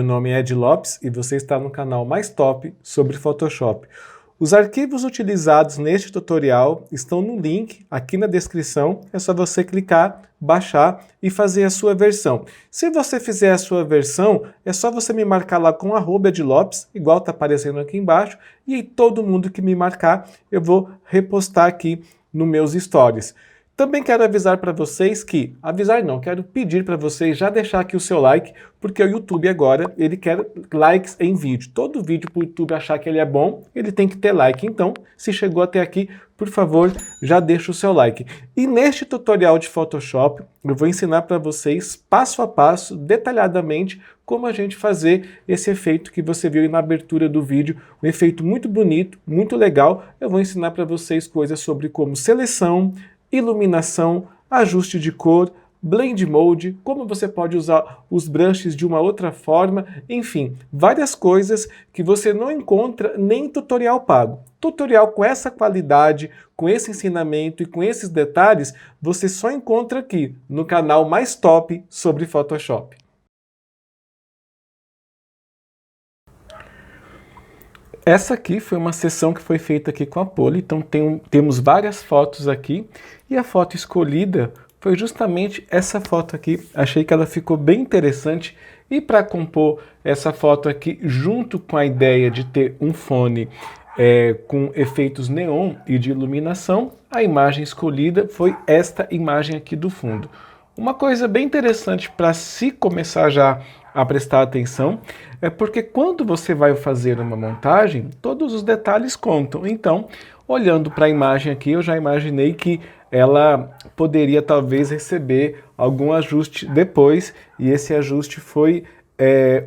nome é Ed Lopes e você está no canal mais top sobre Photoshop. Os arquivos utilizados neste tutorial estão no link aqui na descrição, é só você clicar, baixar e fazer a sua versão. Se você fizer a sua versão, é só você me marcar lá com @edlopes, igual está aparecendo aqui embaixo, e aí todo mundo que me marcar eu vou repostar aqui nos meus stories. Também quero avisar para vocês que, quero pedir para vocês já deixar aqui o seu like, porque o YouTube agora, ele quer likes em vídeo. Todo vídeo para o YouTube achar que ele é bom, ele tem que ter like. Então, se chegou até aqui, por favor, já deixa o seu like. E neste tutorial de Photoshop, eu vou ensinar para vocês, passo a passo, detalhadamente, como a gente fazer esse efeito que você viu aí na abertura do vídeo. Um efeito muito bonito, muito legal. Eu vou ensinar para vocês coisas sobre como seleção, iluminação, ajuste de cor, blend mode, como você pode usar os brushes de uma outra forma, enfim, várias coisas que você não encontra nem em tutorial pago. Tutorial com essa qualidade, com esse ensinamento e com esses detalhes, você só encontra aqui no canal mais top sobre Photoshop. Essa aqui foi uma sessão que foi feita aqui com a Poly, então temos várias fotos aqui, e a foto escolhida foi justamente essa foto aqui. Achei que ela ficou bem interessante, e para compor essa foto aqui, junto com a ideia de ter um fone com efeitos neon e de iluminação, a imagem escolhida foi esta imagem aqui do fundo. Uma coisa bem interessante para se começar já a prestar atenção é porque quando você vai fazer uma montagem, todos os detalhes contam. Então, olhando para a imagem aqui, eu já imaginei que ela poderia talvez receber algum ajuste depois, e esse ajuste foi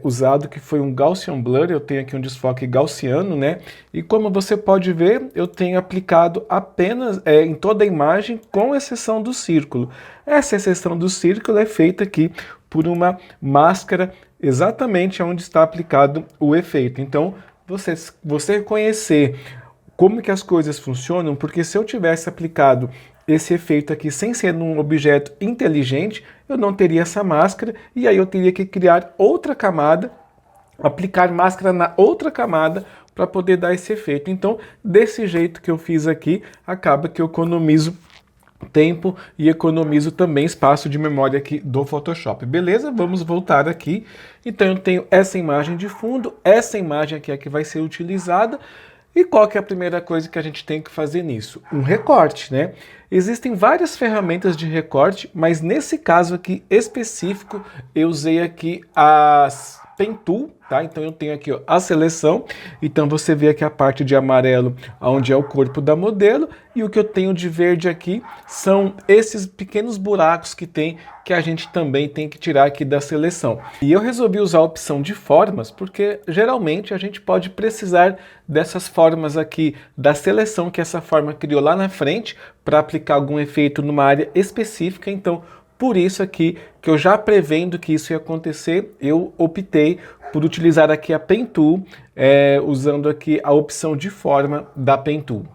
usado, que foi um Gaussian Blur. Eu tenho aqui um desfoque gaussiano, né? E como você pode ver, eu tenho aplicado apenas em toda a imagem, com exceção do círculo. Essa exceção do círculo é feita aqui por uma máscara, exatamente onde está aplicado o efeito. Então, você conhecer como que as coisas funcionam, porque se eu tivesse aplicado esse efeito aqui sem ser num objeto inteligente, eu não teria essa máscara, e aí eu teria que criar outra camada, aplicar máscara na outra camada para poder dar esse efeito. Então, desse jeito que eu fiz aqui, acaba que eu economizo tempo e economizo também espaço de memória aqui do Photoshop. Beleza? Vamos voltar aqui. Então eu tenho essa imagem de fundo, essa imagem aqui é que vai ser utilizada. E qual que é a primeira coisa que a gente tem que fazer nisso? Um recorte, né? Existem várias ferramentas de recorte, mas nesse caso aqui específico, eu usei aqui as Pen Tool, tá? Então eu tenho aqui, ó, a seleção, então você vê aqui a parte de amarelo, onde é o corpo da modelo, e o que eu tenho de verde aqui são esses pequenos buracos que tem, que a gente também tem que tirar aqui da seleção. E eu resolvi usar a opção de formas, porque geralmente a gente pode precisar dessas formas aqui da seleção que essa forma criou lá na frente, para aplicar algum efeito numa área específica. Então, por isso aqui, que eu já prevendo que isso ia acontecer, eu optei por utilizar aqui a Pen Tool, usando aqui a opção de forma da Pen Tool.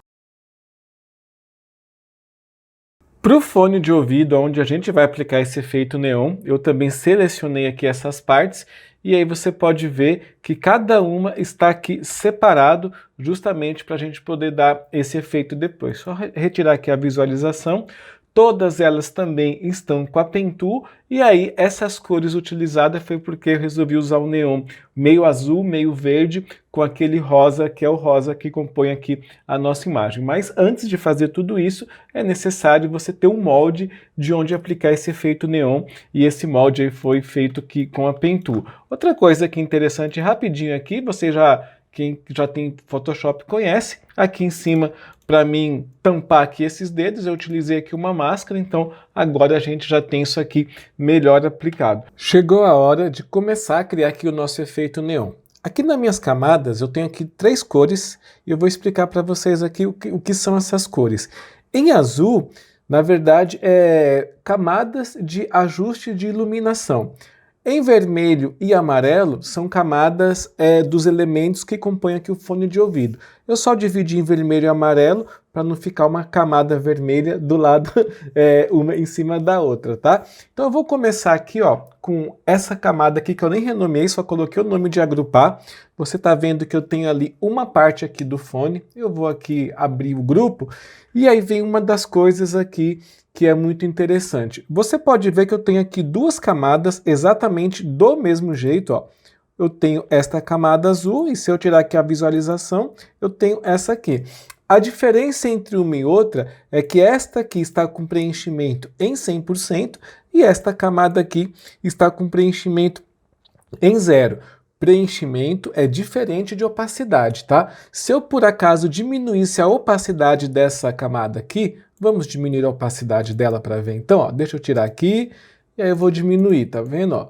Para o fone de ouvido, onde a gente vai aplicar esse efeito neon, eu também selecionei aqui essas partes, e aí você pode ver que cada uma está aqui separado, justamente para a gente poder dar esse efeito depois. Só retirar aqui a visualização. Todas elas também estão com a Pen Tool, e aí essas cores utilizadas foi porque eu resolvi usar o neon meio azul, meio verde, com aquele rosa, que é o rosa que compõe aqui a nossa imagem. Mas antes de fazer tudo isso, é necessário você ter um molde de onde aplicar esse efeito neon, e esse molde aí foi feito aqui com a Pen Tool. Outra coisa que é interessante, rapidinho aqui, quem já tem Photoshop conhece, aqui em cima, para mim tampar aqui esses dedos, eu utilizei aqui uma máscara, então agora a gente já tem isso aqui melhor aplicado. Chegou a hora de começar a criar aqui o nosso efeito neon. Aqui nas minhas camadas eu tenho aqui 3 cores, e eu vou explicar para vocês aqui o que são essas cores. Em azul, na verdade, camadas de ajuste de iluminação. Em vermelho e amarelo são camadas dos elementos que compõem aqui o fone de ouvido. Eu só dividi em vermelho e amarelo para não ficar uma camada vermelha do lado, uma em cima da outra, tá? Então eu vou começar aqui, ó, com essa camada aqui que eu nem renomeei, só coloquei o nome de agrupar. Você tá vendo que eu tenho ali uma parte aqui do fone, eu vou aqui abrir o grupo, e aí vem uma das coisas aqui que é muito interessante. Você pode ver que eu tenho aqui duas camadas exatamente do mesmo jeito, ó. Eu tenho esta camada azul, e se eu tirar aqui a visualização, eu tenho essa aqui. A diferença entre uma e outra é que esta aqui está com preenchimento em 100% e esta camada aqui está com preenchimento em 0. Preenchimento é diferente de opacidade, tá? Se eu por acaso diminuísse a opacidade dessa camada aqui, vamos diminuir a opacidade dela para ver então, ó, deixa eu tirar aqui e aí eu vou diminuir, tá vendo, ó?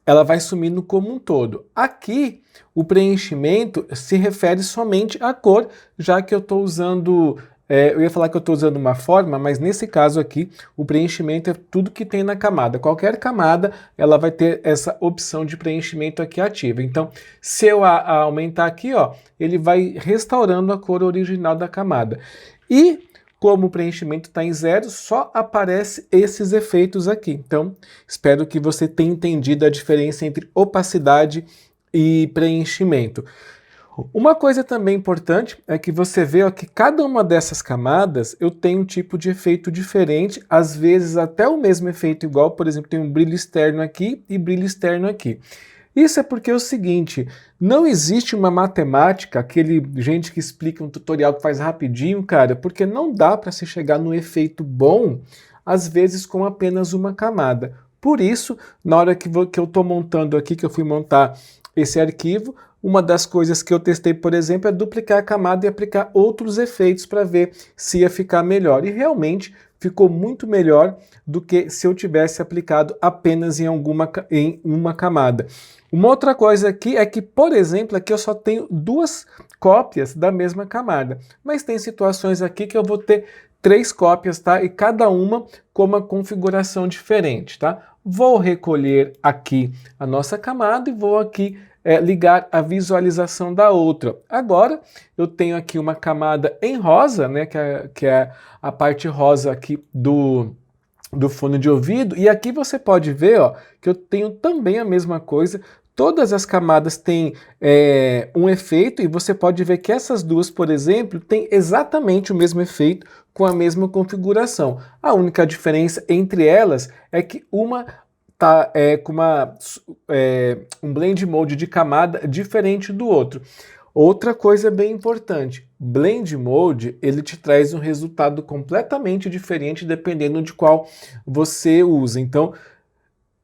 Ela vai sumindo como um todo. Aqui, o preenchimento se refere somente à cor, já que eu estou usando, eu ia falar que eu estou usando uma forma, mas nesse caso aqui, o preenchimento é tudo que tem na camada. Qualquer camada, ela vai ter essa opção de preenchimento aqui ativa. Então, se eu aumentar aqui, ó, ele vai restaurando a cor original da camada. E como o preenchimento está em 0, só aparece esses efeitos aqui. Então, espero que você tenha entendido a diferença entre opacidade e preenchimento. Uma coisa também importante é que você vê ó, que cada uma dessas camadas eu tenho um tipo de efeito diferente, às vezes até o mesmo efeito igual, por exemplo, tem um brilho externo aqui e brilho externo aqui. Isso é porque é o seguinte, não existe uma matemática, aquele gente que explica um tutorial que faz rapidinho, cara, porque não dá para se chegar no efeito bom, às vezes com apenas uma camada. Por isso, na hora que eu estou montando aqui, que eu fui montar esse arquivo, uma das coisas que eu testei, por exemplo, é duplicar a camada e aplicar outros efeitos para ver se ia ficar melhor. E realmente ficou muito melhor do que se eu tivesse aplicado apenas em uma camada. Uma outra coisa aqui é que, por exemplo, aqui eu só tenho duas cópias da mesma camada, mas tem situações aqui que eu vou ter 3 cópias, tá? E cada uma com uma configuração diferente, tá? Vou recolher aqui a nossa camada e vou aqui ligar a visualização da outra. Agora eu tenho aqui uma camada em rosa, né? Que é a parte rosa aqui do fone de ouvido, e aqui você pode ver ó, que eu tenho também a mesma coisa, todas as camadas têm um efeito, e você pode ver que essas duas, por exemplo, têm exatamente o mesmo efeito com a mesma configuração. A única diferença entre elas é que uma está com um blend mode de camada diferente do outro. Outra coisa bem importante, Blend Mode, ele te traz um resultado completamente diferente dependendo de qual você usa. Então,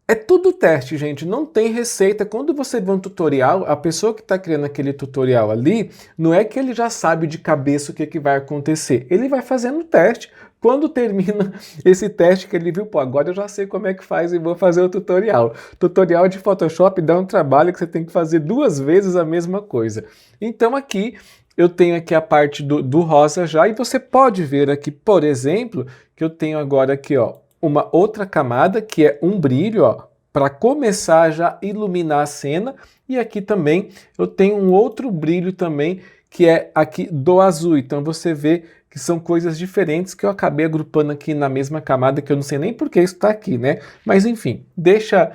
é tudo teste, gente, não tem receita. Quando você vê um tutorial, a pessoa que está criando aquele tutorial ali, não é que ele já sabe de cabeça o que vai acontecer. Ele vai fazendo o teste. Quando termina esse teste que ele viu, pô, agora eu já sei como é que faz e vou fazer o tutorial. Tutorial de Photoshop dá um trabalho que você tem que fazer 2 vezes a mesma coisa. Então aqui eu tenho aqui a parte do rosa já, e você pode ver aqui, por exemplo, que eu tenho agora aqui, ó, uma outra camada que é um brilho, ó, para começar já a iluminar a cena, e aqui também eu tenho um outro brilho também que é aqui do azul. Então você vê que são coisas diferentes que eu acabei agrupando aqui na mesma camada, que eu não sei nem por que isso está aqui, né? Mas enfim, deixa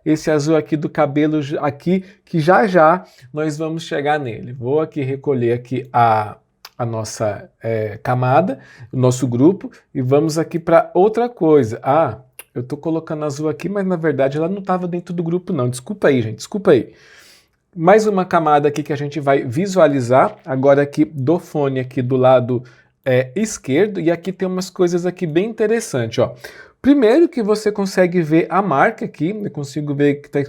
esse azul aqui do cabelo aqui, que já já nós vamos chegar nele. Vou aqui recolher aqui a nossa camada, o nosso grupo, e vamos aqui para outra coisa. Ah, eu estou colocando azul aqui, mas na verdade ela não estava dentro do grupo não. Desculpa aí, gente, desculpa aí. Mais uma camada aqui que a gente vai visualizar, agora aqui do fone aqui do lado esquerdo, e aqui tem umas coisas aqui bem interessantes, ó. Primeiro que você consegue ver a marca aqui, eu consigo ver que tá,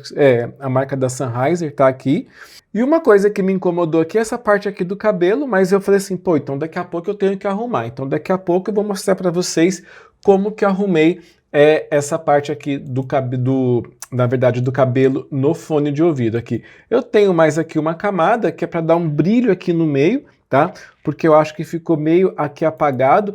a marca da Sennheiser tá aqui. E uma coisa que me incomodou aqui é essa parte aqui do cabelo, mas eu falei assim, pô, então daqui a pouco eu tenho que arrumar. Então daqui a pouco eu vou mostrar para vocês como que eu arrumei essa parte aqui do cabelo no fone de ouvido aqui. Eu tenho mais aqui uma camada que é para dar um brilho aqui no meio, tá? Porque eu acho que ficou meio aqui apagado.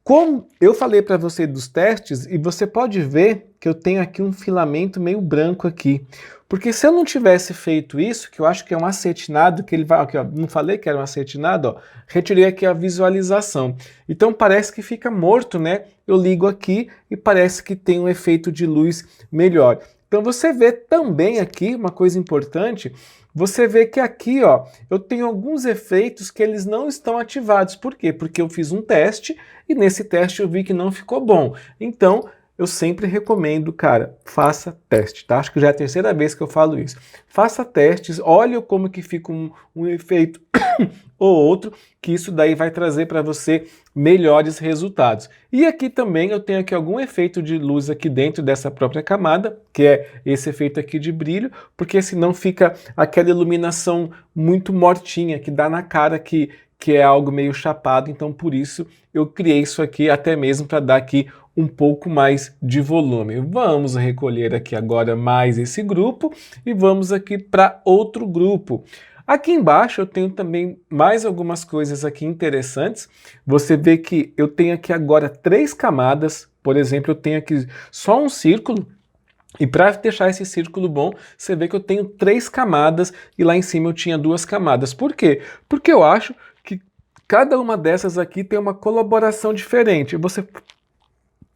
Como eu falei para você dos testes, e você pode ver que eu tenho aqui um filamento meio branco aqui. Porque se eu não tivesse feito isso, que eu acho que é um acetinado, que ele vai, aqui, ó, não falei que era um acetinado, ó, retirei aqui a visualização. Então parece que fica morto, né? Eu ligo aqui e parece que tem um efeito de luz melhor. Então você vê também aqui uma coisa importante. Você vê que aqui, ó, eu tenho alguns efeitos que eles não estão ativados. Por quê? Porque eu fiz um teste e nesse teste eu vi que não ficou bom. Então, eu sempre recomendo, cara, faça teste, tá? Acho que já é a terceira vez que eu falo isso. Faça testes, olhe como que fica um efeito ou outro, que isso daí vai trazer para você melhores resultados. E aqui também eu tenho aqui algum efeito de luz aqui dentro dessa própria camada, que é esse efeito aqui de brilho, porque senão fica aquela iluminação muito mortinha, que dá na cara que é algo meio chapado, então por isso eu criei isso aqui até mesmo para dar aqui um pouco mais de volume. Vamos recolher aqui agora mais esse grupo e vamos aqui para outro grupo. Aqui embaixo eu tenho também mais algumas coisas aqui interessantes. Você vê que eu tenho aqui agora 3 camadas, por exemplo, eu tenho aqui só um círculo, e para deixar esse círculo bom, você vê que eu tenho 3 camadas e lá em cima eu tinha 2 camadas. Por quê? Porque eu acho que cada uma dessas aqui tem uma colaboração diferente.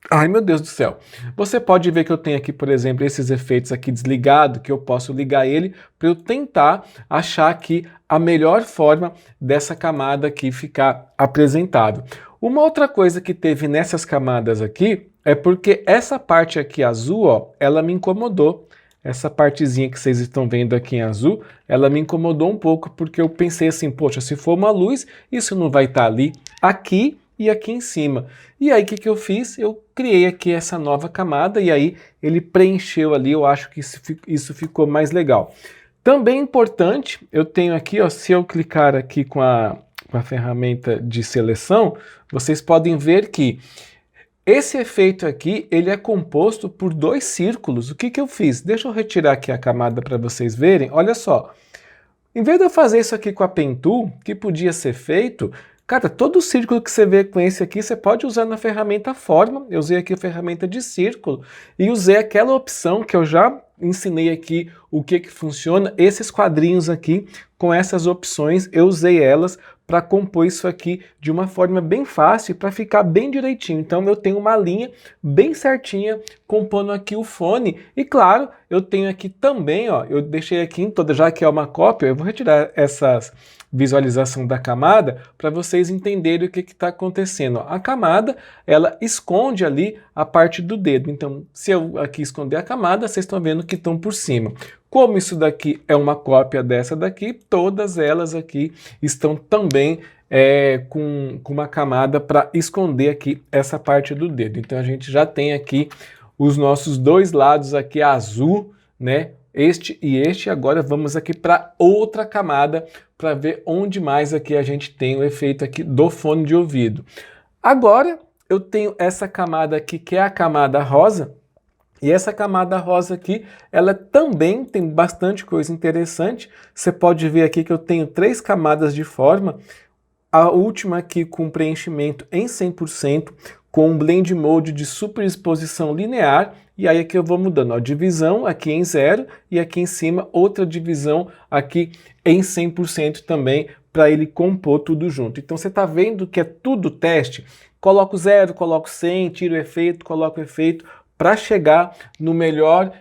Ai, meu Deus do céu. Você pode ver que eu tenho aqui, por exemplo, esses efeitos aqui desligado, que eu posso ligar ele para eu tentar achar aqui a melhor forma dessa camada aqui ficar apresentável. Uma outra coisa que teve nessas camadas aqui é porque essa parte aqui azul, ó, ela me incomodou. Essa partezinha que vocês estão vendo aqui em azul, ela me incomodou um pouco porque eu pensei assim, poxa, se for uma luz, isso não vai estar ali, aqui e aqui em cima. E aí o que eu fiz? Eu criei aqui essa nova camada e aí ele preencheu ali, eu acho que isso ficou mais legal. Também importante, eu tenho aqui, ó, se eu clicar aqui com a ferramenta de seleção, vocês podem ver que esse efeito aqui, ele é composto por 2 círculos. O que eu fiz? Deixa eu retirar aqui a camada para vocês verem. Olha só, em vez de eu fazer isso aqui com a Pen Tool, que podia ser feito, cara, todo círculo que você vê com esse aqui, você pode usar na ferramenta Forma. Eu usei aqui a ferramenta de círculo e usei aquela opção que eu já ensinei aqui o que funciona. Esses quadrinhos aqui, com essas opções, eu usei elas para compor isso aqui de uma forma bem fácil, para ficar bem direitinho. Então eu tenho uma linha bem certinha compondo aqui o fone. E claro, eu tenho aqui também, ó, eu deixei aqui em toda, já que é uma cópia, eu vou retirar essas visualização da camada para vocês entenderem o que está acontecendo. A camada, ela esconde ali a parte do dedo. Então, se eu aqui esconder a camada, vocês estão vendo que estão por cima. Como isso daqui é uma cópia dessa daqui, todas elas aqui estão também com uma camada para esconder aqui essa parte do dedo. Então a gente já tem aqui os nossos 2 lados aqui azul, né? Este e este. Agora vamos aqui para outra camada para ver onde mais aqui a gente tem o efeito aqui do fone de ouvido. Agora eu tenho essa camada aqui que é a camada rosa. E essa camada rosa aqui, ela também tem bastante coisa interessante. Você pode ver aqui que eu tenho 3 camadas de forma. A última aqui com preenchimento em 100%, com um blend mode de superexposição linear. E aí aqui eu vou mudando, ó, divisão aqui em 0 e aqui em cima outra divisão aqui em 100% também, para ele compor tudo junto. Então você está vendo que é tudo teste. Coloco 0, coloco 100, tiro o efeito, coloco o efeito, para chegar no melhor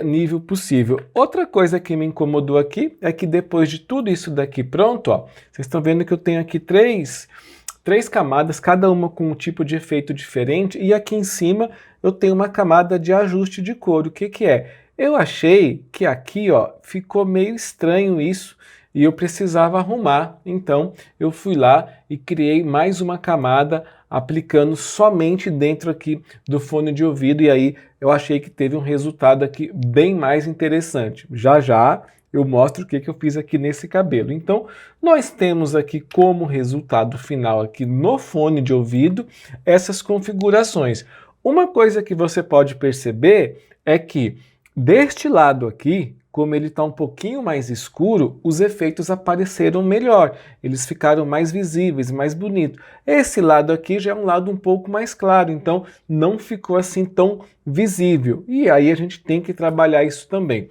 nível possível. Outra coisa que me incomodou aqui é que depois de tudo isso daqui pronto, ó, vocês estão vendo que eu tenho aqui três camadas, cada uma com um tipo de efeito diferente, e aqui em cima eu tenho uma camada de ajuste de cor. O que é? Eu achei que aqui, ó, ficou meio estranho isso, e eu precisava arrumar, então eu fui lá e criei mais uma camada aplicando somente dentro aqui do fone de ouvido, e aí eu achei que teve um resultado aqui bem mais interessante. Já já eu mostro o que eu fiz aqui nesse cabelo. Então nós temos aqui como resultado final aqui no fone de ouvido essas configurações. Uma coisa que você pode perceber é que deste lado aqui, como ele está um pouquinho mais escuro, os efeitos apareceram melhor, eles ficaram mais visíveis, mais bonitos. Esse lado aqui já é um lado um pouco mais claro, então não ficou assim tão visível. E aí a gente tem que trabalhar isso também.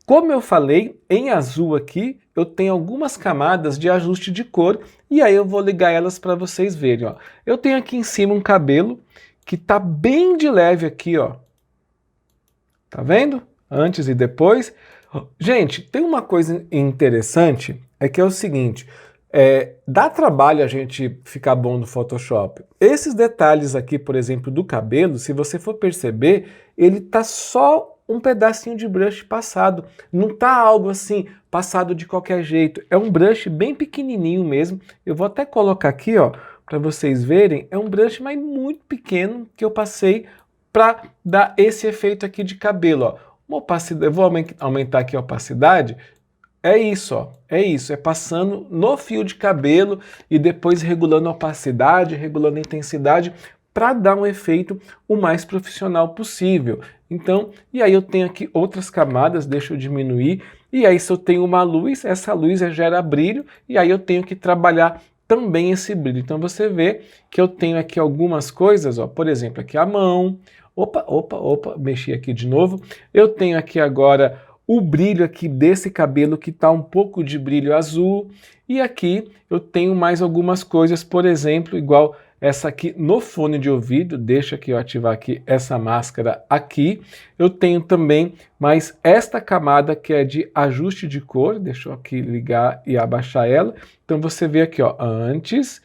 Como eu falei, em azul aqui, eu tenho algumas camadas de ajuste de cor, e aí eu vou ligar elas para vocês verem. Ó. Eu tenho aqui em cima um cabelo que está bem de leve aqui, ó. Tá vendo? Antes e depois. Gente, tem uma coisa interessante, é que é o seguinte, dá trabalho a gente ficar bom no Photoshop. Esses detalhes aqui, por exemplo, do cabelo, se você for perceber, ele tá só um pedacinho de brush passado. Não tá algo assim, passado de qualquer jeito. É um brush bem pequenininho mesmo. Eu vou até colocar aqui, ó, para vocês verem. É um brush, mas muito pequeno, que eu passei para dar esse efeito aqui de cabelo, ó. Uma opacidade, eu vou aumentar aqui a opacidade. É isso, ó. É isso. É passando no fio de cabelo e depois regulando a opacidade, regulando a intensidade para dar um efeito o mais profissional possível. Então, e aí eu tenho aqui outras camadas, deixa eu diminuir. E aí se eu tenho uma luz, essa luz gera brilho e aí eu tenho que trabalhar também esse brilho. Então você vê que eu tenho aqui algumas coisas, ó. Por exemplo, aqui a mão. Opa, mexi aqui de novo. Eu tenho aqui agora o brilho aqui desse cabelo que está um pouco de brilho azul. E aqui eu tenho mais algumas coisas, por exemplo, igual essa aqui no fone de ouvido. Deixa que eu ativar aqui essa máscara aqui. Eu tenho também mais esta camada que é de ajuste de cor. Deixa eu aqui ligar e abaixar ela. Então você vê aqui, ó, antes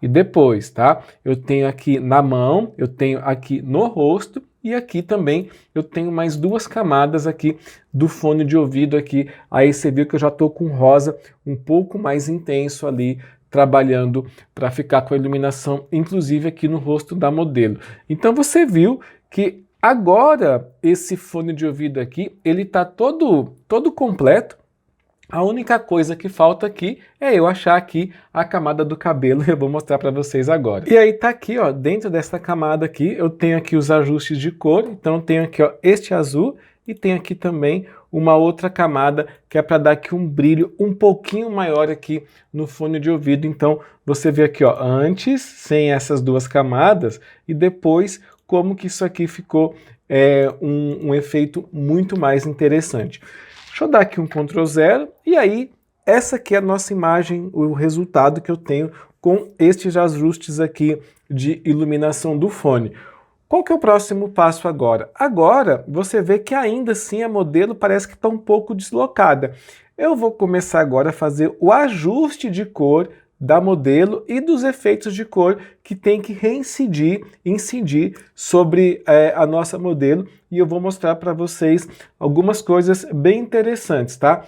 e depois, tá? Eu tenho aqui na mão, eu tenho aqui no rosto e aqui também eu tenho mais duas camadas aqui do fone de ouvido aqui. Aí você viu que eu já tô com rosa um pouco mais intenso ali, trabalhando para ficar com a iluminação, inclusive aqui no rosto da modelo. Então você viu que agora esse fone de ouvido aqui, ele tá todo completo. A única coisa que falta aqui é eu achar aqui a camada do cabelo e eu vou mostrar para vocês agora. E aí tá aqui, ó, dentro dessa camada aqui, eu tenho aqui os ajustes de cor, então eu tenho aqui, ó, este azul e tem aqui também uma outra camada que é para dar aqui um brilho um pouquinho maior aqui no fone de ouvido. Então você vê aqui, ó, antes, sem essas duas camadas e depois como que isso aqui ficou um efeito muito mais interessante. Deixa eu dar aqui um Ctrl 0 e aí essa aqui é a nossa imagem, o resultado que eu tenho com estes ajustes aqui de iluminação do fone. Qual que é o próximo passo agora? Agora você vê que ainda assim a modelo parece que está um pouco deslocada. Eu vou começar agora a fazer o ajuste de cor da modelo e dos efeitos de cor que tem que incidir sobre a nossa modelo e eu vou mostrar para vocês algumas coisas bem interessantes, tá?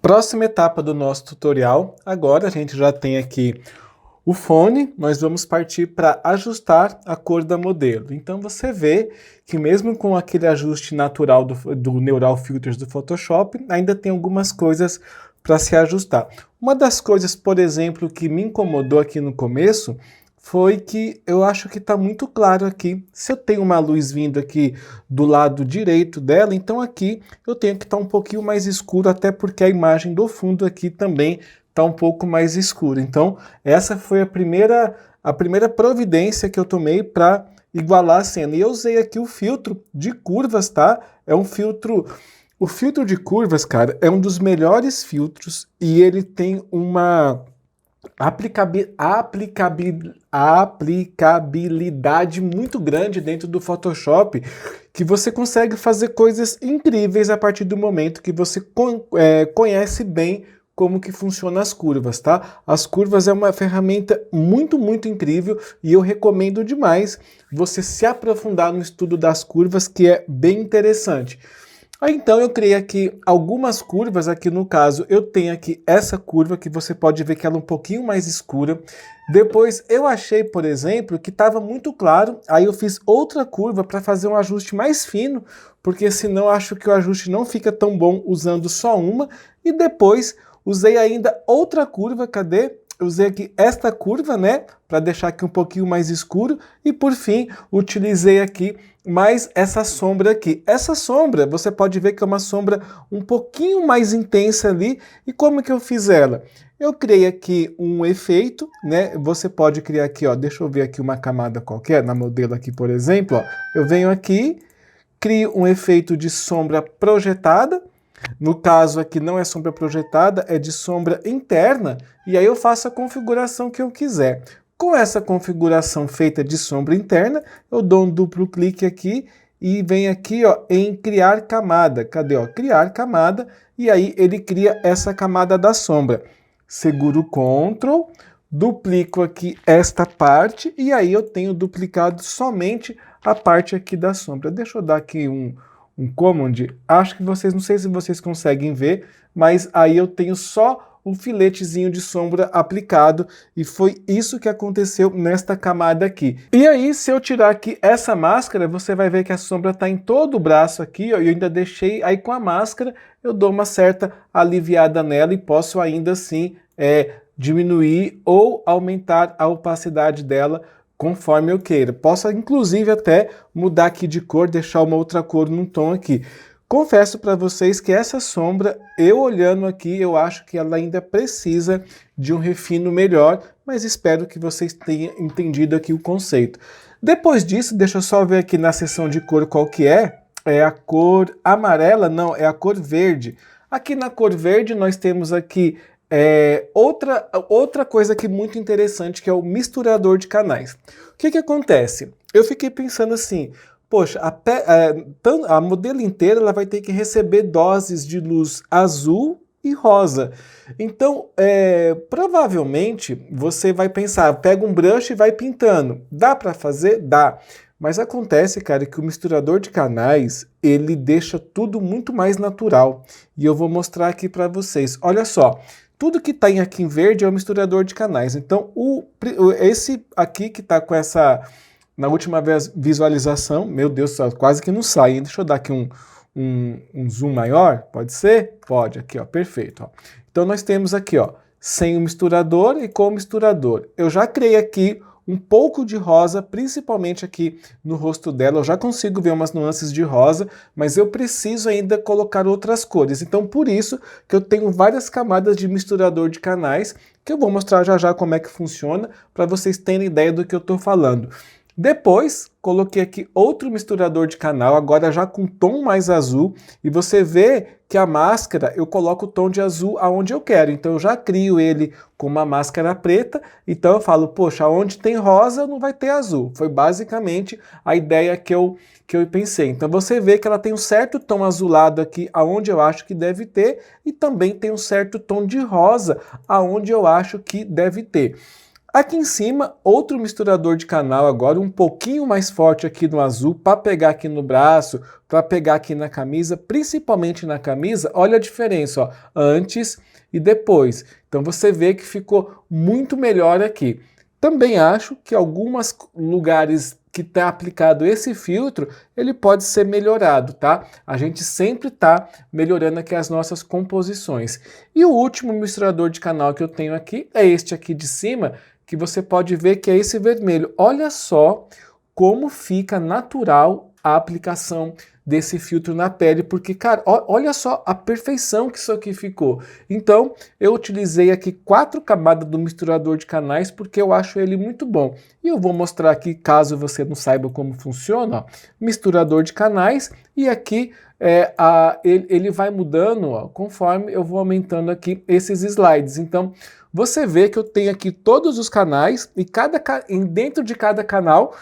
Próxima etapa do nosso tutorial, agora a gente já tem aqui o fone, nós vamos partir para ajustar a cor da modelo. Então você vê que mesmo com aquele ajuste natural do Neural Filters do Photoshop, ainda tem algumas coisas para se ajustar. Uma das coisas, por exemplo, que me incomodou aqui no começo foi que eu acho que está muito claro aqui. Se eu tenho uma luz vindo aqui do lado direito dela, então aqui eu tenho que estar um pouquinho mais escuro, até porque a imagem do fundo aqui também está um pouco mais escura. Então essa foi a primeira providência que eu tomei para igualar a cena. E eu usei aqui o filtro de curvas, tá? É um filtro... O filtro de curvas, cara, é um dos melhores filtros e ele tem uma aplicabilidade muito grande dentro do Photoshop, que você consegue fazer coisas incríveis a partir do momento que você conhece bem como que funcionam as curvas, tá? As curvas é uma ferramenta muito incrível e eu recomendo demais você se aprofundar no estudo das curvas, que é bem interessante. Então eu criei aqui algumas curvas, aqui no caso eu tenho aqui essa curva que você pode ver que ela é um pouquinho mais escura. Depois eu achei, por exemplo, que estava muito claro, aí eu fiz outra curva para fazer um ajuste mais fino, porque senão eu acho que o ajuste não fica tão bom usando só uma. E depois usei ainda outra curva, cadê? eu usei aqui esta curva, né, para deixar aqui um pouquinho mais escuro, e por fim, utilizei aqui mais essa sombra aqui. Essa sombra, você pode ver que é uma sombra um pouquinho mais intensa ali, e como que eu fiz ela? Eu criei aqui um efeito, né, você pode criar aqui, ó, deixa eu ver aqui uma camada qualquer, na modelo aqui, por exemplo, ó, eu venho aqui, crio um efeito de sombra projetada. No caso aqui não é sombra projetada, é de sombra interna, e aí eu faço a configuração que eu quiser. Com essa configuração feita de sombra interna, eu dou um duplo clique aqui e venho aqui, ó, em criar camada. Cadê, ó? Criar camada, e aí ele cria essa camada da sombra. Seguro o Ctrl, duplico aqui esta parte, e aí eu tenho duplicado somente a parte aqui da sombra. Deixa eu dar aqui um command, acho que vocês, não sei se vocês conseguem ver, mas aí eu tenho só um filetezinho de sombra aplicado, e foi isso que aconteceu nesta camada aqui. E aí, se eu tirar aqui essa máscara, você vai ver que a sombra está em todo o braço aqui, ó, e eu ainda deixei, aí com a máscara eu dou uma certa aliviada nela e posso ainda assim diminuir ou aumentar a opacidade dela conforme eu queira. Posso, inclusive, até mudar aqui de cor, deixar uma outra cor num tom aqui. Confesso para vocês que essa sombra, eu olhando aqui, eu acho que ela ainda precisa de um refino melhor, mas espero que vocês tenham entendido aqui o conceito. Depois disso, deixa eu só ver aqui na seção de cor qual que é a cor amarela, não, é a cor verde. Aqui na cor verde nós temos aqui outra coisa aqui muito interessante, que é o misturador de canais. O que acontece? Eu fiquei pensando assim, poxa, a modelo inteira ela vai ter que receber doses de luz azul e rosa. Então, provavelmente, você vai pensar, pega um brush e vai pintando. Dá para fazer? Dá. Mas acontece, cara, que o misturador de canais, ele deixa tudo muito mais natural. E eu vou mostrar aqui para vocês. Olha só. Tudo que está aqui em verde é o misturador de canais. Então, esse aqui que está com essa, na última visualização, meu Deus do céu, quase que não sai. Deixa eu dar aqui um zoom maior, pode ser? Pode, aqui, ó, perfeito. Ó. Então, nós temos aqui, ó, sem o misturador e com o misturador. Eu já criei aqui um pouco de rosa, principalmente aqui no rosto dela. Eu já consigo ver umas nuances de rosa, mas eu preciso ainda colocar outras cores. Então, por isso que eu tenho várias camadas de misturador de canais, que eu vou mostrar já já como é que funciona, para vocês terem ideia do que eu estou falando. Depois, coloquei aqui outro misturador de canal, agora já com tom mais azul, e você vê que a máscara, eu coloco o tom de azul aonde eu quero, então eu já crio ele com uma máscara preta, então eu falo, poxa, onde tem rosa não vai ter azul. Foi basicamente a ideia que eu pensei. Então você vê que ela tem um certo tom azulado aqui aonde eu acho que deve ter, e também tem um certo tom de rosa aonde eu acho que deve ter. Aqui em cima, outro misturador de canal agora, um pouquinho mais forte aqui no azul, para pegar aqui no braço, para pegar aqui na camisa, principalmente na camisa. Olha a diferença, ó, antes e depois. Então você vê que ficou muito melhor aqui. Também acho que alguns lugares que está aplicado esse filtro, ele pode ser melhorado, tá? A gente sempre está melhorando aqui as nossas composições. E o último misturador de canal que eu tenho aqui é este aqui de cima, que você pode ver que é esse vermelho. Olha só como fica natural a aplicação desse filtro na pele, porque, cara, olha só a perfeição que isso aqui ficou. Então, eu utilizei aqui 4 camadas do misturador de canais, porque eu acho ele muito bom. E eu vou mostrar aqui, caso você não saiba como funciona, ó, misturador de canais, e aqui ele vai mudando, ó, conforme eu vou aumentando aqui esses slides. Então, você vê que eu tenho aqui todos os canais, e dentro de cada canal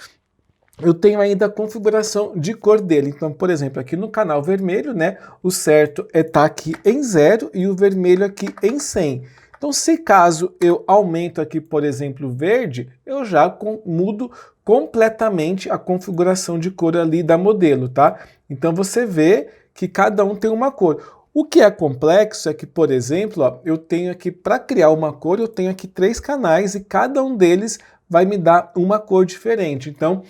eu tenho ainda a configuração de cor dele. Então, por exemplo, aqui no canal vermelho, né, o certo é estar aqui em 0 e o vermelho aqui em 100. Então, se caso eu aumento aqui, por exemplo, verde, eu já mudo completamente a configuração de cor ali da modelo, tá? Então, você vê que cada um tem uma cor. O que é complexo é que, por exemplo, ó, eu tenho aqui, para criar uma cor, eu tenho aqui 3 canais e cada um deles vai me dar uma cor diferente. Então,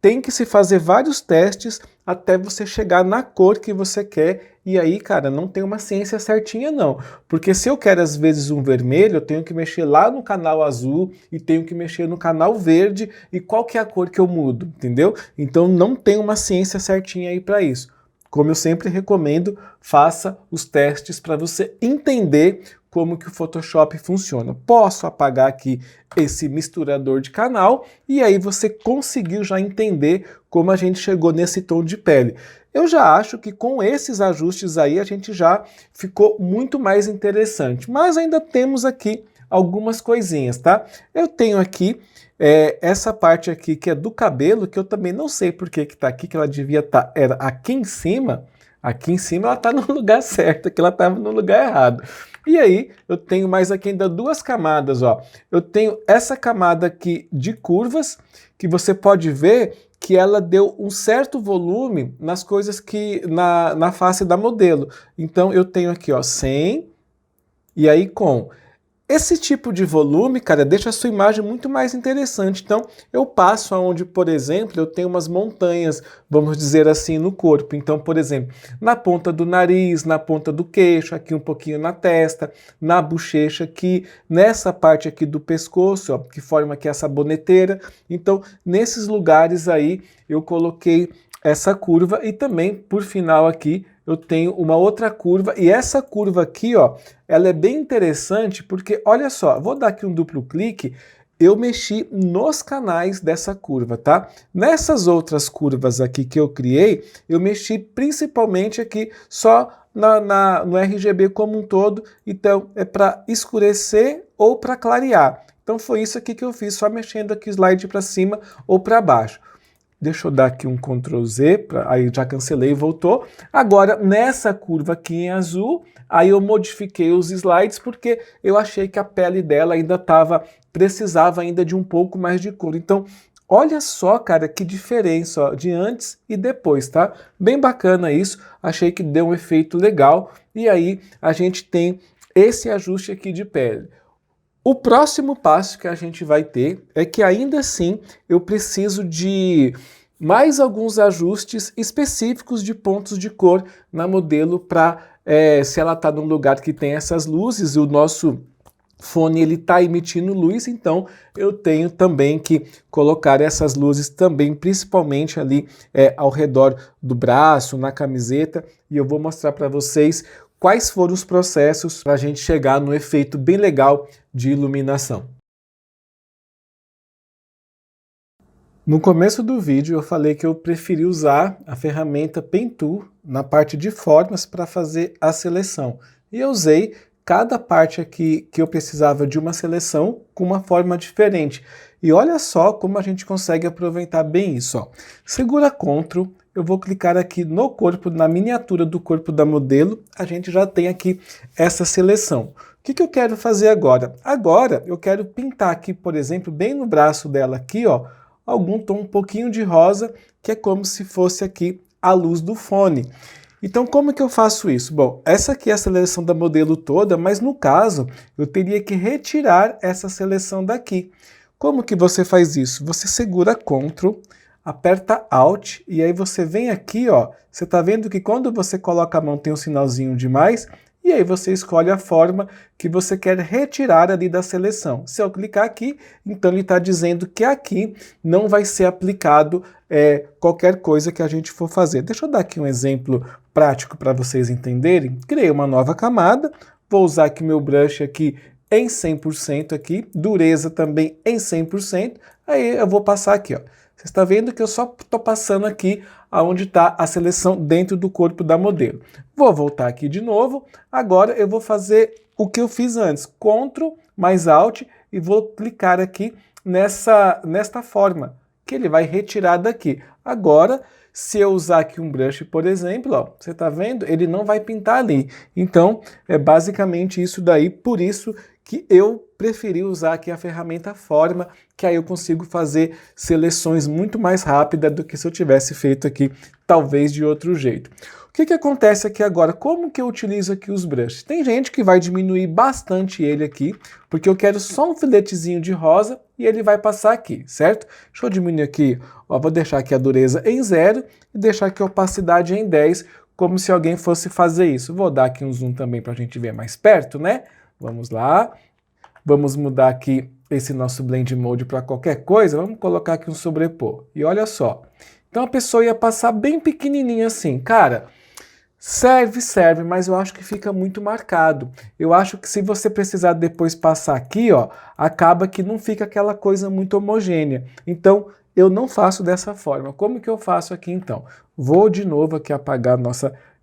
tem que se fazer vários testes até você chegar na cor que você quer E aí, cara, não tem uma ciência certinha não, porque se eu quero às vezes um vermelho, eu tenho que mexer lá no canal azul e tenho que mexer no canal verde, e qual que é a cor que eu mudo, entendeu? Então não tem uma ciência certinha aí para isso. Como eu sempre recomendo, faça os testes para você entender como que o Photoshop funciona. Posso apagar aqui esse misturador de canal e aí você conseguiu já entender como a gente chegou nesse tom de pele. Eu já acho que com esses ajustes aí a gente já ficou muito mais interessante, mas ainda temos aqui algumas coisinhas, tá? Eu tenho aqui essa parte aqui que é do cabelo, que eu também não sei por que tá aqui, que ela devia estar era aqui em cima. Aqui em cima ela tá no lugar certo, aqui ela estava no lugar errado. E aí eu tenho mais aqui ainda duas camadas, ó. Eu tenho essa camada aqui de curvas, que você pode ver que ela deu um certo volume nas coisas que na face da modelo. Então eu tenho aqui, ó, sem e aí com. Esse tipo de volume, cara, deixa a sua imagem muito mais interessante. Então, eu passo aonde, por exemplo, eu tenho umas montanhas, vamos dizer assim, no corpo. Então, por exemplo, na ponta do nariz, na ponta do queixo, aqui um pouquinho na testa, na bochecha aqui, nessa parte aqui do pescoço, ó, que forma aqui essa boneteira. Então, nesses lugares aí, eu coloquei essa curva e também, por final aqui, eu tenho uma outra curva, e essa curva aqui, ó, ela é bem interessante porque, olha só, vou dar aqui um duplo clique, eu mexi nos canais dessa curva, tá? Nessas outras curvas aqui que eu criei, eu mexi principalmente aqui só no RGB como um todo, então é para escurecer ou para clarear. Então foi isso aqui que eu fiz, só mexendo aqui o slide para cima ou para baixo. Deixa eu dar aqui um Ctrl Z, aí já cancelei e voltou. Agora, nessa curva aqui em azul, aí eu modifiquei os slides porque eu achei que a pele dela ainda precisava ainda de um pouco mais de cor. Então, olha só, cara, que diferença, ó, de antes e depois, tá? Bem bacana isso, achei que deu um efeito legal. E aí, a gente tem esse ajuste aqui de pele. O próximo passo que a gente vai ter é que ainda assim eu preciso de mais alguns ajustes específicos de pontos de cor na modelo para, se ela está num lugar que tem essas luzes, o nosso fone ele está emitindo luz, então eu tenho também que colocar essas luzes também, principalmente ali ao redor do braço, na camiseta, e eu vou mostrar para vocês quais foram os processos para a gente chegar no efeito bem legal de iluminação. No começo do vídeo eu falei que eu preferi usar a ferramenta Pen Tool na parte de formas para fazer a seleção. E eu usei cada parte aqui que eu precisava de uma seleção com uma forma diferente. E olha só como a gente consegue aproveitar bem isso, ó. Segura Ctrl, eu vou clicar aqui no corpo, na miniatura do corpo da modelo, a gente já tem aqui essa seleção. O que eu quero fazer agora? Agora eu quero pintar aqui, por exemplo, bem no braço dela aqui, ó, algum tom um pouquinho de rosa, que é como se fosse aqui a luz do fone. Então como que eu faço isso? Bom, essa aqui é a seleção da modelo toda, mas no caso eu teria que retirar essa seleção daqui. Como que você faz isso? Você segura Ctrl, aperta Alt e aí você vem aqui, ó, você tá vendo que quando você coloca a mão tem um sinalzinho de mais, e aí você escolhe a forma que você quer retirar ali da seleção. Se eu clicar aqui, então ele está dizendo que aqui não vai ser aplicado qualquer coisa que a gente for fazer. Deixa eu dar aqui um exemplo prático para vocês entenderem. Criei uma nova camada, vou usar aqui meu brush aqui em 100% aqui, dureza também em 100%, aí eu vou passar aqui, ó. Você está vendo que eu só estou passando aqui aonde está a seleção dentro do corpo da modelo. Vou voltar aqui de novo. Agora eu vou fazer o que eu fiz antes. Ctrl mais Alt e vou clicar aqui nesta forma, que ele vai retirar daqui. Agora, se eu usar aqui um brush, por exemplo, ó, você está vendo? Ele não vai pintar ali. Então, é basicamente isso daí, por isso que eu preferi usar aqui a ferramenta Forma, que aí eu consigo fazer seleções muito mais rápidas do que se eu tivesse feito aqui, talvez de outro jeito. O que acontece aqui agora? Como que eu utilizo aqui os brushes? Tem gente que vai diminuir bastante ele aqui, porque eu quero só um filetezinho de rosa e ele vai passar aqui, certo? Deixa eu diminuir aqui, ó, vou deixar aqui a dureza em 0 e deixar aqui a opacidade em 10, como se alguém fosse fazer isso. Vou dar aqui um zoom também para a gente ver mais perto, né? Vamos lá. Vamos mudar aqui esse nosso Blend Mode para qualquer coisa. Vamos colocar aqui um sobrepor. E olha só. Então a pessoa ia passar bem pequenininho assim. Cara, serve, mas eu acho que fica muito marcado. Eu acho que se você precisar depois passar aqui, ó, acaba que não fica aquela coisa muito homogênea. Então, eu não faço dessa forma. Como que eu faço aqui então? Vou de novo aqui apagar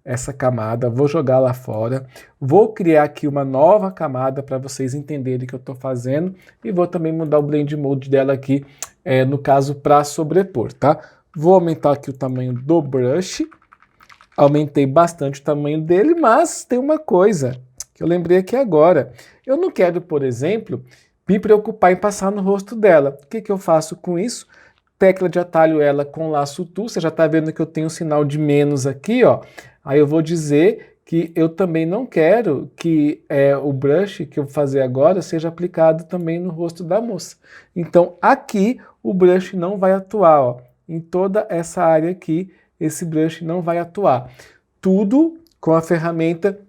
essa camada, vou jogar lá fora, vou criar aqui uma nova camada para vocês entenderem o que eu estou fazendo e vou também mudar o Blend Mode dela aqui, no caso, para sobrepor, tá? Vou aumentar aqui o tamanho do brush, aumentei bastante o tamanho dele, mas tem uma coisa que eu lembrei aqui agora. Eu não quero, por exemplo, me preocupar em passar no rosto dela. O que que eu faço com isso? Tecla de atalho ela com laço tool, você já está vendo que eu tenho um sinal de menos aqui, ó. Aí eu vou dizer que eu também não quero que o brush que eu vou fazer agora seja aplicado também no rosto da moça. Então aqui o brush não vai atuar, ó. Em toda essa área aqui, esse brush não vai atuar. Tudo com a ferramenta,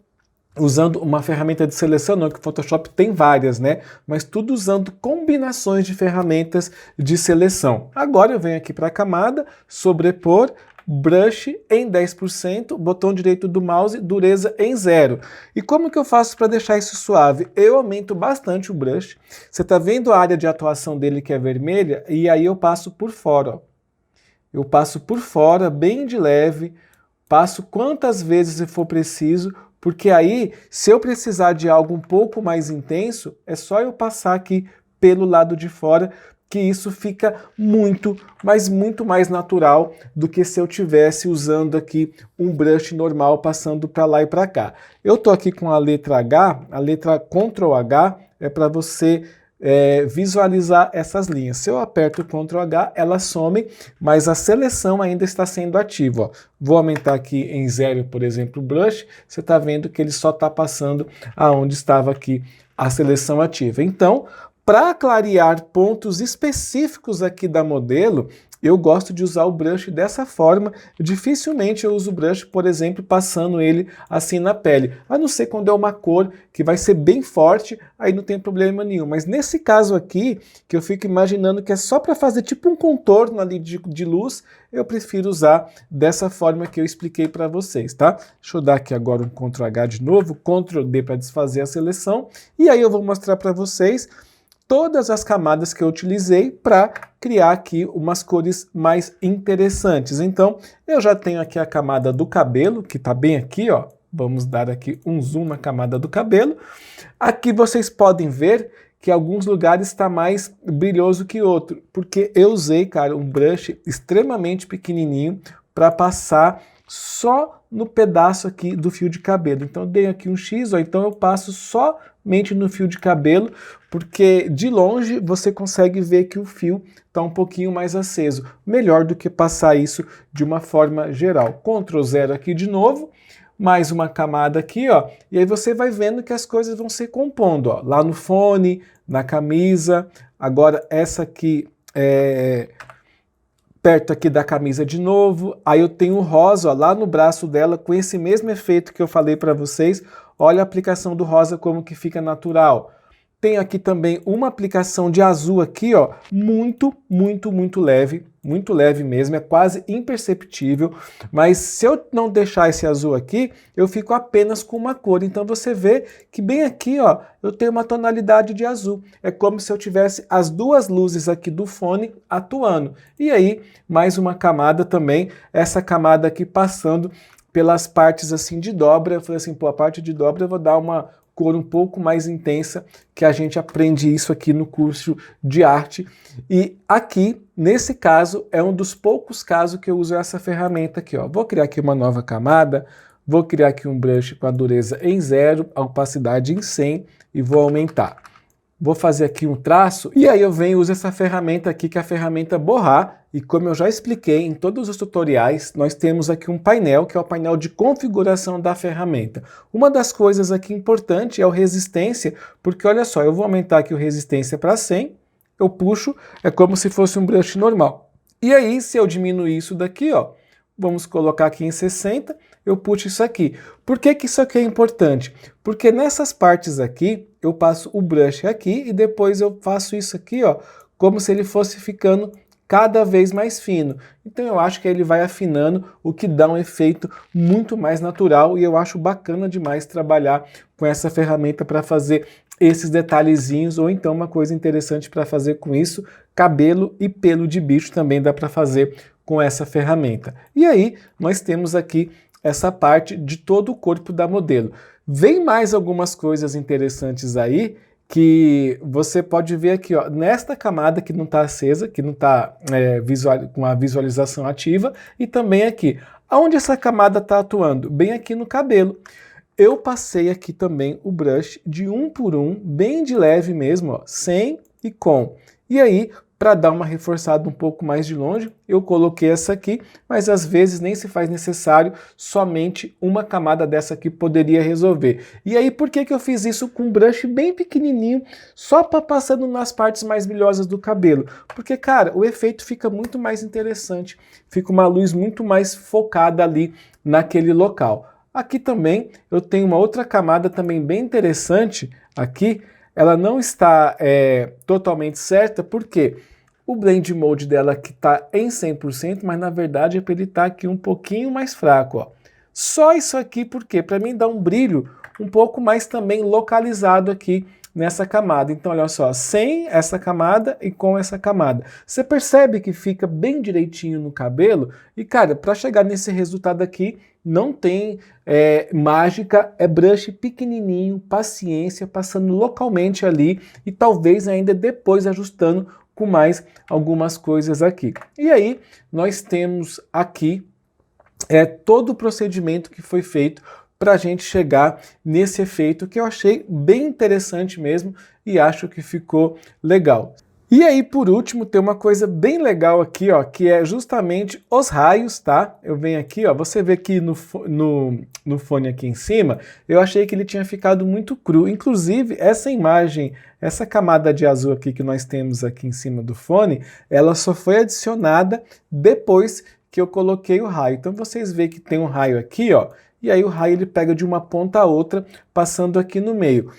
usando uma ferramenta de seleção, não, que o Photoshop tem várias, né? Mas tudo usando combinações de ferramentas de seleção. Agora eu venho aqui para a camada, sobrepor, brush em 10%, botão direito do mouse, dureza em 0. E como que eu faço para deixar isso suave? Eu aumento bastante o brush. Você está vendo a área de atuação dele que é vermelha? E aí eu passo por fora, ó. Eu passo por fora, bem de leve, passo quantas vezes for preciso, porque aí, se eu precisar de algo um pouco mais intenso, é só eu passar aqui pelo lado de fora, que isso fica muito, mas muito mais natural do que se eu tivesse usando aqui um brush normal, passando para lá e para cá. Eu estou aqui com a letra H, a letra Ctrl H é para você visualizar essas linhas. Se eu aperto o Ctrl H, ela some, mas a seleção ainda está sendo ativa. Ó. Vou aumentar aqui em 0, por exemplo, o brush. Você está vendo que ele só está passando aonde estava aqui a seleção ativa. Então, para clarear pontos específicos aqui da modelo, eu gosto de usar o brush dessa forma. Dificilmente eu uso o brush, por exemplo, passando ele assim na pele. A não ser quando é uma cor que vai ser bem forte, aí não tem problema nenhum. Mas nesse caso aqui, que eu fico imaginando que é só para fazer tipo um contorno ali de luz, eu prefiro usar dessa forma que eu expliquei para vocês, tá? Deixa eu dar aqui agora um Ctrl H de novo, Ctrl D para desfazer a seleção, e aí eu vou mostrar para vocês todas as camadas que eu utilizei para criar aqui umas cores mais interessantes. Então, eu já tenho aqui a camada do cabelo, que está bem aqui, ó. Vamos dar aqui um zoom na camada do cabelo. Aqui vocês podem ver que alguns lugares está mais brilhoso que outro, porque eu usei, cara, um brush extremamente pequenininho para passar só no pedaço aqui do fio de cabelo. Então eu dei aqui um X, ó, então eu passo somente no fio de cabelo, porque de longe você consegue ver que o fio está um pouquinho mais aceso. Melhor do que passar isso de uma forma geral. Ctrl 0 aqui de novo, mais uma camada aqui, ó, e aí você vai vendo que as coisas vão se compondo, ó, lá no fone, na camisa, agora essa aqui perto aqui da camisa de novo, aí eu tenho o rosa, ó, lá no braço dela, com esse mesmo efeito que eu falei para vocês. Olha a aplicação do rosa como que fica natural. Tem aqui também uma aplicação de azul aqui, ó, muito leve mesmo, é quase imperceptível, mas se eu não deixar esse azul aqui, eu fico apenas com uma cor. Então você vê que bem aqui, ó, eu tenho uma tonalidade de azul. É como se eu tivesse as duas luzes aqui do fone atuando. E aí, mais uma camada também, essa camada aqui passando pelas partes assim de dobra. Eu falei assim, pô, a parte de dobra eu vou dar uma cor um pouco mais intensa, que a gente aprende isso aqui no curso de arte. E aqui, nesse caso, é um dos poucos casos que eu uso essa ferramenta aqui, ó. Vou criar aqui uma nova camada, vou criar aqui um brush com a dureza em 0, a opacidade em 100 e vou aumentar. Vou fazer aqui um traço e aí eu venho e uso essa ferramenta aqui, que é a ferramenta borrar. E como eu já expliquei em todos os tutoriais, nós temos aqui um painel, que é o painel de configuração da ferramenta. Uma das coisas aqui importante é o resistência, porque olha só, eu vou aumentar aqui o resistência para 100, eu puxo, é como se fosse um brush normal. E aí, se eu diminuir isso daqui, ó, vamos colocar aqui em 60, eu puxo isso aqui. Por que que isso aqui é importante? Porque nessas partes aqui, eu passo o brush aqui e depois eu faço isso aqui, ó, como se ele fosse ficando cada vez mais fino. Então eu acho que ele vai afinando, o que dá um efeito muito mais natural, e eu acho bacana demais trabalhar com essa ferramenta para fazer esses detalhezinhos, ou então uma coisa interessante para fazer com isso, cabelo e pelo de bicho também dá para fazer com essa ferramenta. E aí nós temos aqui essa parte de todo o corpo da modelo. Vem mais algumas coisas interessantes aí, que você pode ver aqui, ó, nesta camada que não está acesa, que não está com a visualização ativa, e também aqui. Aonde essa camada está atuando? Bem aqui no cabelo. Eu passei aqui também o brush de um por um, bem de leve mesmo, ó, sem e com. E aí, para dar uma reforçada um pouco mais de longe, eu coloquei essa aqui, mas às vezes nem se faz necessário, somente uma camada dessa aqui poderia resolver. E aí, por que que eu fiz isso com um brush bem pequenininho, só para passando nas partes mais brilhosas do cabelo? Porque, cara, o efeito fica muito mais interessante, fica uma luz muito mais focada ali naquele local. Aqui também eu tenho uma outra camada também bem interessante aqui. Ela não está totalmente certa, porque o Blend Mode dela aqui está em 100%, mas na verdade é para ele estar aqui um pouquinho mais fraco. Ó. Só isso aqui, porque para mim dá um brilho um pouco mais também localizado aqui nessa camada. Então olha só, sem essa camada e com essa camada. Você percebe que fica bem direitinho no cabelo? E cara, para chegar nesse resultado aqui, não tem mágica, é brush pequenininho, paciência, passando localmente ali e talvez ainda depois ajustando com mais algumas coisas aqui. E aí nós temos aqui todo o procedimento que foi feito para a gente chegar nesse efeito que eu achei bem interessante mesmo e acho que ficou legal. E aí, por último, tem uma coisa bem legal aqui, ó, que é justamente os raios, tá? Eu venho aqui, ó, você vê aqui no fone aqui em cima, eu achei que ele tinha ficado muito cru. Inclusive, essa imagem, essa camada de azul aqui que nós temos aqui em cima do fone, ela só foi adicionada depois que eu coloquei o raio. Então, vocês veem que tem um raio aqui, ó, e aí o raio ele pega de uma ponta a outra, passando aqui no meio.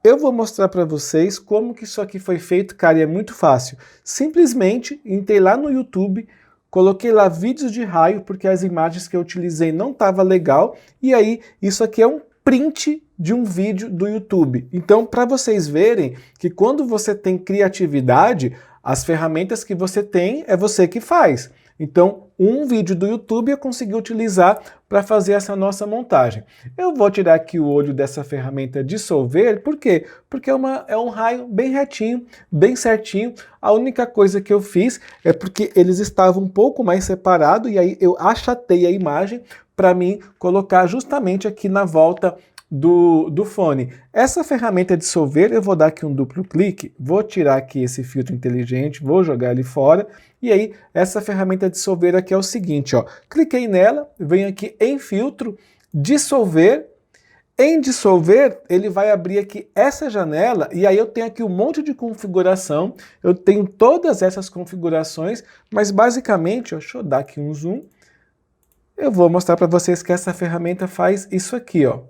Eu vou mostrar para vocês como que isso aqui foi feito, cara, e é muito fácil. Simplesmente entrei lá no YouTube, coloquei lá vídeos de raio, porque as imagens que eu utilizei não estavam legal, e aí isso aqui é um print de um vídeo do YouTube. Então, para vocês verem que quando você tem criatividade, as ferramentas que você tem é você que faz. Então, um vídeo do YouTube eu consegui utilizar para fazer essa nossa montagem. Eu vou tirar aqui o olho dessa ferramenta dissolver, por quê? Porque é um raio bem retinho, bem certinho. A única coisa que eu fiz é porque eles estavam um pouco mais separados, e aí eu achatei a imagem para mim colocar justamente aqui na volta do fone. Essa ferramenta dissolver, eu vou dar aqui um duplo clique, vou tirar aqui esse filtro inteligente, vou jogar ele fora, e aí essa ferramenta dissolver aqui é o seguinte, ó, cliquei nela, venho aqui em filtro, dissolver, em dissolver ele vai abrir aqui essa janela, e aí eu tenho aqui um monte de configuração, eu tenho todas essas configurações, mas basicamente, ó, deixa eu dar aqui um zoom, eu vou mostrar para vocês que essa ferramenta faz isso aqui, ó.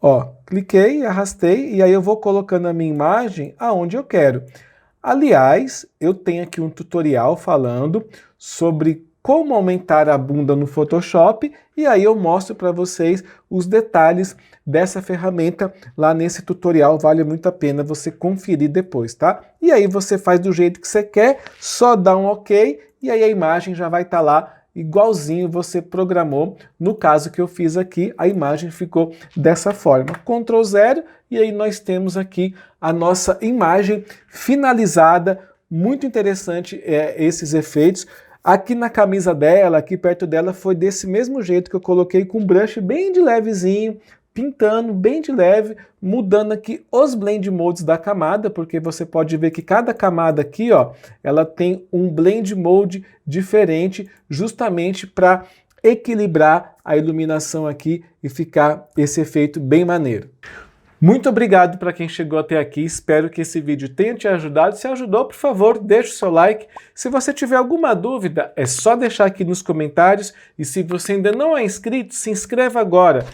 Ó, cliquei, arrastei, e aí eu vou colocando a minha imagem aonde eu quero. Aliás, eu tenho aqui um tutorial falando sobre como aumentar a bunda no Photoshop, e aí eu mostro para vocês os detalhes dessa ferramenta lá nesse tutorial, vale muito a pena você conferir depois, tá? E aí você faz do jeito que você quer, só dá um OK, e aí a imagem já vai estar lá igualzinho você programou. No caso que eu fiz aqui, a imagem ficou dessa forma. Ctrl 0, e aí nós temos aqui a nossa imagem finalizada. Muito interessante esses efeitos. Aqui na camisa dela, aqui perto dela, foi desse mesmo jeito que eu coloquei com brush bem de levezinho, pintando bem de leve, mudando aqui os blend modes da camada, porque você pode ver que cada camada aqui, ó, ela tem um blend mode diferente, justamente para equilibrar a iluminação aqui e ficar esse efeito bem maneiro. Muito obrigado para quem chegou até aqui, espero que esse vídeo tenha te ajudado. Se ajudou, por favor, deixe o seu like. Se você tiver alguma dúvida, é só deixar aqui nos comentários. E se você ainda não é inscrito, se inscreva agora.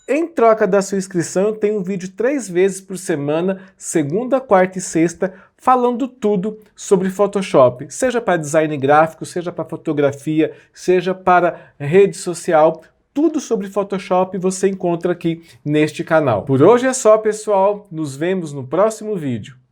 Em troca da sua inscrição, eu tenho um vídeo 3 vezes por semana, segunda, quarta e sexta, falando tudo sobre Photoshop. Seja para design gráfico, seja para fotografia, seja para rede social. Tudo sobre Photoshop você encontra aqui neste canal. Por hoje é só, pessoal. Nos vemos no próximo vídeo.